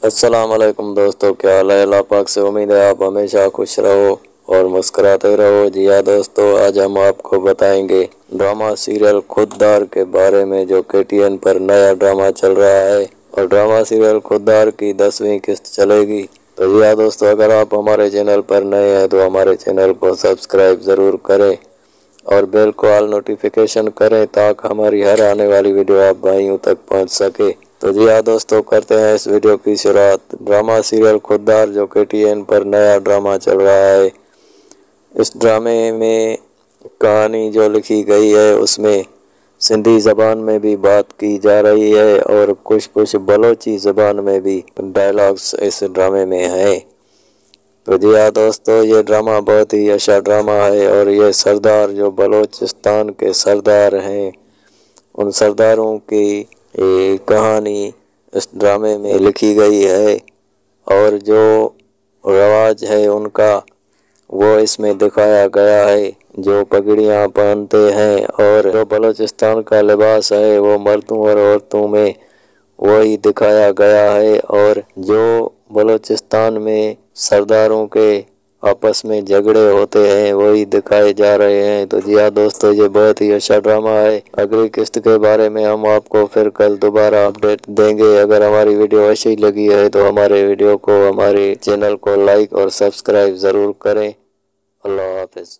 अस्सलाम वालेकुम दोस्तों, क्या हाल है। अल्लाह पाक से उम्मीद है आप हमेशा खुश रहो और मुस्कुराते रहो। जी हाँ दोस्तों, आज हम आपको बताएंगे ड्रामा सीरियल खुददार के बारे में, जो KTN पर नया ड्रामा चल रहा है और ड्रामा सीरियल खुददार की 10वीं किस्त चलेगी। तो जी हाँ दोस्तों, अगर आप हमारे चैनल पर नए हैं तो हमारे चैनल को सब्सक्राइब ज़रूर करें और बेल को ऑल नोटिफिकेशन करें ताकि हमारी हर आने वाली वीडियो आप भाइयों तक पहुंच सके। तो जी हाँ दोस्तों, करते हैं इस वीडियो की शुरुआत। ड्रामा सीरियल खुददार जो KTN पर नया ड्रामा चल रहा है, इस ड्रामे में कहानी जो लिखी गई है उसमें सिंधी ज़बान में भी बात की जा रही है और कुछ बलोची ज़बान में भी डायलॉग्स इस ड्रामे में हैं। तो जी हाँ दोस्तों, ये ड्रामा बहुत ही अच्छा ड्रामा है और ये सरदार जो बलूचिस्तान के सरदार हैं, उन सरदारों की कहानी इस ड्रामे में लिखी गई है और जो रवाज है उनका वो इसमें दिखाया गया है। जो पगड़ियाँ पहनते हैं और जो बलूचिस्तान का लिबास है वो मर्दों और औरतों में वही दिखाया गया है और जो बलूचिस्तान में सरदारों के आपस में झगड़े होते हैं वही दिखाए जा रहे हैं। तो जी हाँ दोस्तों, ये बहुत ही अच्छा ड्रामा है। अगली किस्त के बारे में हम आपको फिर कल दोबारा अपडेट देंगे। अगर हमारी वीडियो अच्छी लगी है तो हमारे वीडियो को, हमारे चैनल को लाइक और सब्सक्राइब ज़रूर करें। अल्लाह हाफिज़।